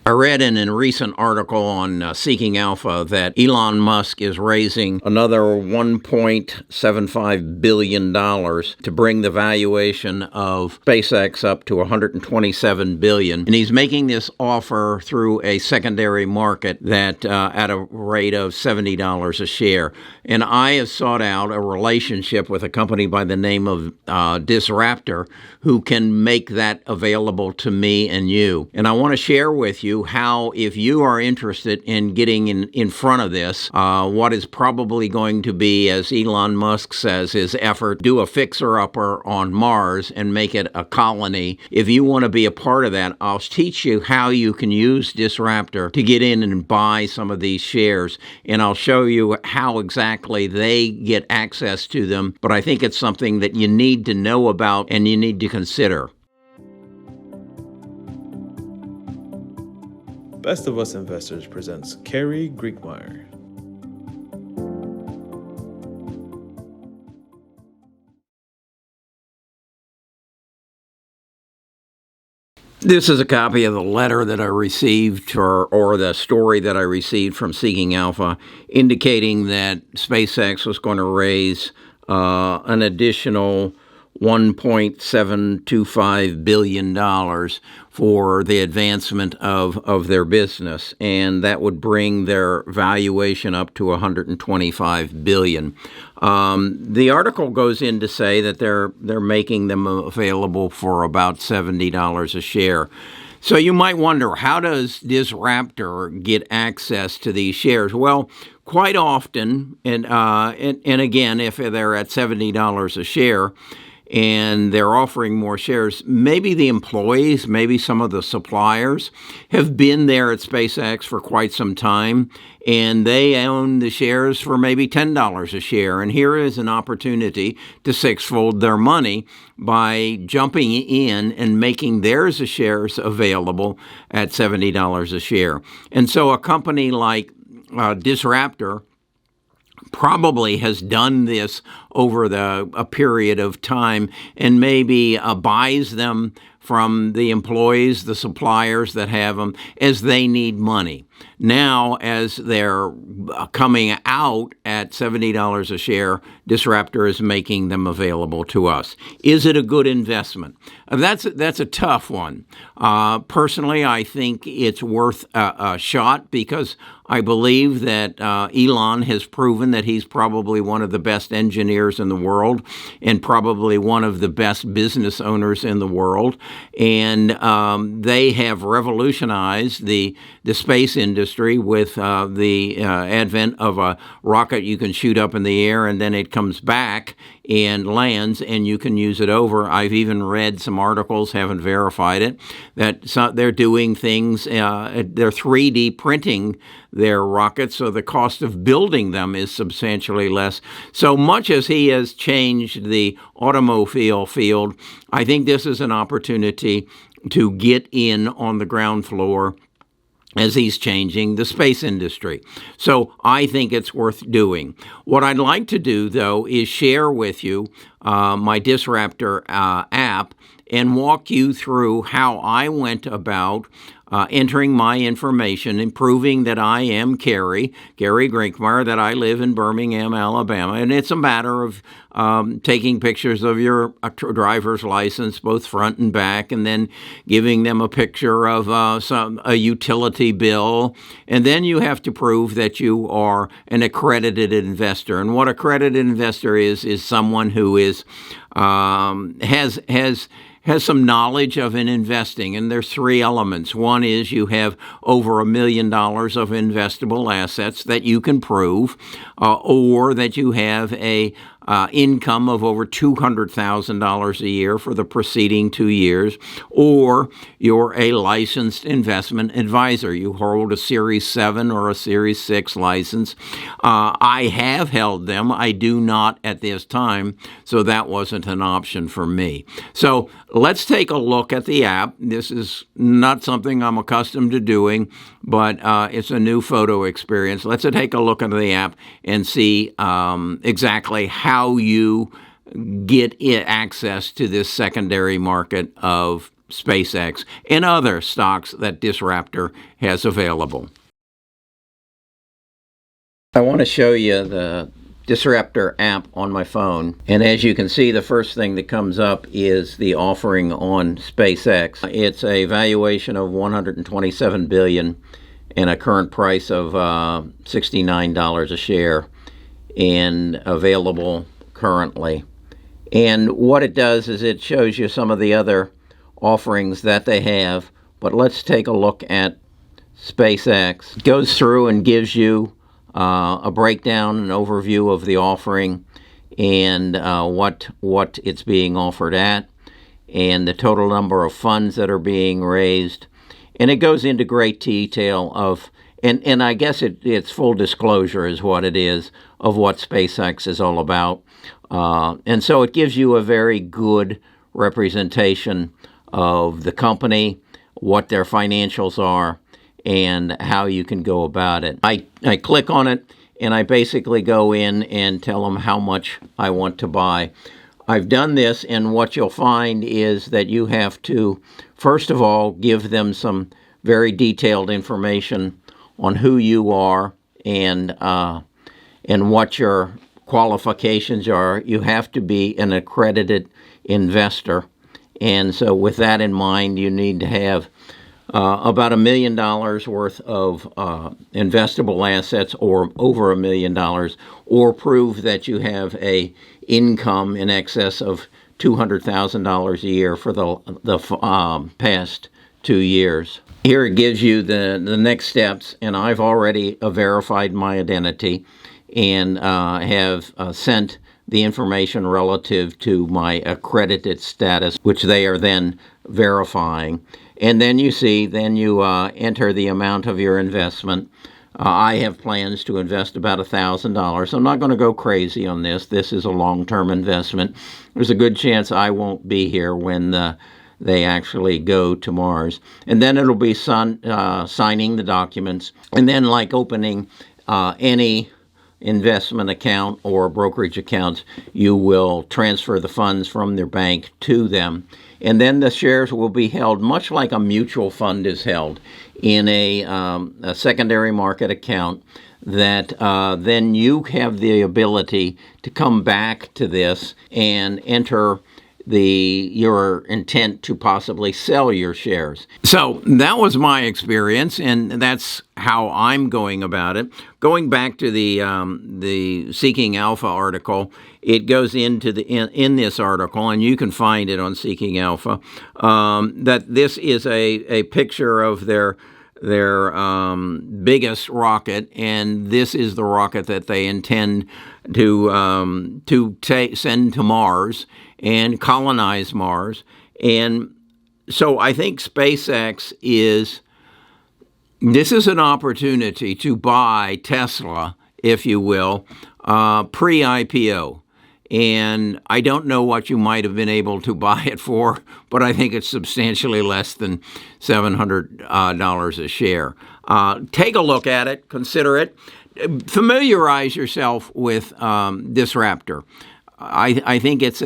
I read in a recent article on Seeking Alpha that Elon Musk is raising another $1.75 billion to bring the valuation of SpaceX up to $127 billion. And he's making this offer through a secondary market that at a rate of $70 a share. And I have sought out a relationship with a company by the name of Disraptor who can make that available to me and you. And I want to share with you how, if you are interested in getting in front of this, what is probably going to be, as Elon Musk says, his effort, do a fixer-upper on Mars and make it a colony. If you want to be a part of that, I'll teach you how you can use Disraptor to get in and buy some of these shares. And I'll show you how exactly they get access to them. But I think it's something that you need to know about and you need to consider. Best of Us Investors presents Carrie Griegmeyer. This is a copy of the letter that I received, or the story that I received from Seeking Alpha, indicating that SpaceX was going to raise an additional $1.725 billion for the advancement of their business, and that would bring their valuation up to $125 billion. The article goes in to say that they're making them available for about $70 a share. So you might wonder, how does Disraptor get access to these shares? Well, quite often, and again, if they're at $70 a share, and they're offering more shares, maybe the employees, maybe some of the suppliers have been there at SpaceX for quite some time, and they own the shares for maybe $10 a share. And here is an opportunity to sixfold their money by jumping in and making their shares available at $70 a share. And so a company like Disraptor probably has done this over a period of time and maybe buys them from the employees, the suppliers that have them, as they need money. Now, as they're coming out at $70 a share, Disraptor is making them available to us. Is it a good investment? That's a tough one. Personally, I think it's worth a shot because I believe that Elon has proven that he's probably one of the best engineers in the world and probably one of the best business owners in the world. And they have revolutionized the space industry with the advent of a rocket you can shoot up in the air and then it comes back and lands and you can use it over. I've even read some articles, haven't verified it, that they're doing things, they're 3D printing their rockets, so the cost of building them is substantially less. So much as he has changed the automobile field, I think this is an opportunity to get in on the ground floor as he's changing the space industry. So I think it's worth doing. What I'd like to do, though, is share with you my Disraptor app and walk you through how I went about entering my information and proving that I am Carrie Griegmeyer, that I live in Birmingham, Alabama. And it's a matter of taking pictures of your driver's license, both front and back, and then giving them a picture of a utility bill. And then you have to prove that you are an accredited investor. And what accredited investor is someone who is has some knowledge of investing, and there's three elements. One is you have over $1 million of investable assets that you can prove, or that you have a income of over $200,000 a year for the preceding 2 years, or you're a licensed investment advisor. You hold a Series 7 or a Series 6 license. I have held them. I do not at this time, so that wasn't an option for me. So let's take a look at the app. This is not something I'm accustomed to doing, but it's a new photo experience. Let's take a look at the app and see exactly how you get access to this secondary market of SpaceX and other stocks that Disraptor has available. I want to show you the Disraptor app on my phone, and as you can see, the first thing that comes up is the offering on SpaceX. It's a valuation of $127 billion and a current price of $69 a share, and available currently. And what it does is it shows you some of the other offerings that they have, but let's take a look at SpaceX. It goes through and gives you a breakdown, an overview of the offering, and what it's being offered at, and the total number of funds that are being raised. And it goes into great detail of, and I guess it's full disclosure is what it is, of what SpaceX is all about. And so it gives you a very good representation of the company, what their financials are, and how you can go about it. I click on it, and I basically go in and tell them how much I want to buy. I've done this, and what you'll find is that you have to, first of all, give them some very detailed information on who you are and what your qualifications are. You have to be an accredited investor, and so with that in mind, you need to have about $1 million worth of investable assets, or over $1 million, or prove that you have a income in excess of $200,000 a year for the past 2 years. Here it gives you the next steps, and I've already verified my identity and have sent the information relative to my accredited status, which they are then verifying. And then you see, you enter the amount of your investment. I have plans to invest about $1,000. I'm not going to go crazy on this. This is a long-term investment. There's a good chance I won't be here when they actually go to Mars. And then it'll be signing the documents. And then, like opening any investment account or brokerage accounts, you will transfer the funds from their bank to them. And then the shares will be held much like a mutual fund is held in a secondary market account that then you have the ability to come back to this and enter your intent to possibly sell your shares. So that was my experience, and that's how I'm going about it. Going back to the Seeking Alpha article, it goes into in this article, and you can find it on Seeking Alpha, that this is a picture of their biggest rocket, and this is the rocket that they intend to send to Mars and colonize Mars. And so I think SpaceX this is an opportunity to buy Tesla, if you will, pre-IPO. And I don't know what you might have been able to buy it for, but I think it's substantially less than $700 a share. Take a look at it, consider it. Familiarize yourself with Disraptor. I think it's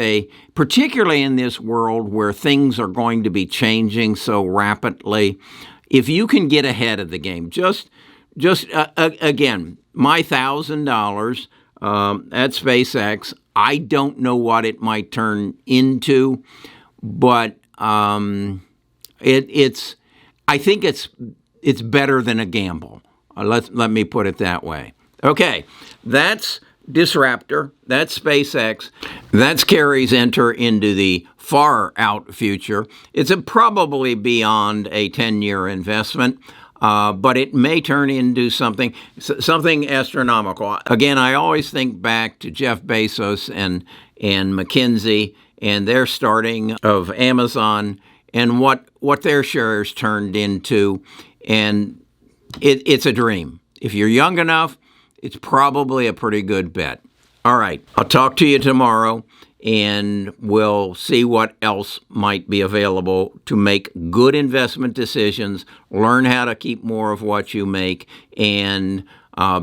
particularly in this world where things are going to be changing so rapidly, if you can get ahead of the game, again, my $1,000 at SpaceX, I don't know what it might turn into, but I think it's better than a gamble. Let me put it that way. Okay, that's Disraptor, that's SpaceX, that's Carrie's enter into the far out future. It's probably beyond a 10-year investment, but it may turn into something astronomical. Again, I always think back to Jeff Bezos and McKinsey and their starting of Amazon and what their shares turned into, and it's a dream. If you're young enough, it's probably a pretty good bet. All right, I'll talk to you tomorrow, and we'll see what else might be available to make good investment decisions, learn how to keep more of what you make, and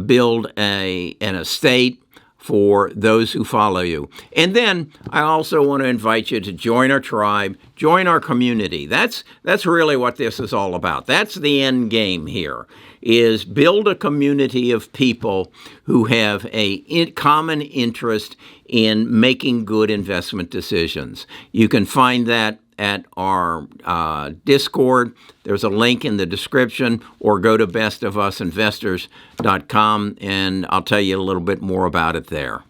build an estate, for those who follow you. And then I also want to invite you to join our tribe, join our community. That's really what this is all about. That's the end game here, is build a community of people who have a common interest in making good investment decisions. You can find that at our Discord. There's a link in the description, or go to bestofusinvestors.com, and I'll tell you a little bit more about it there.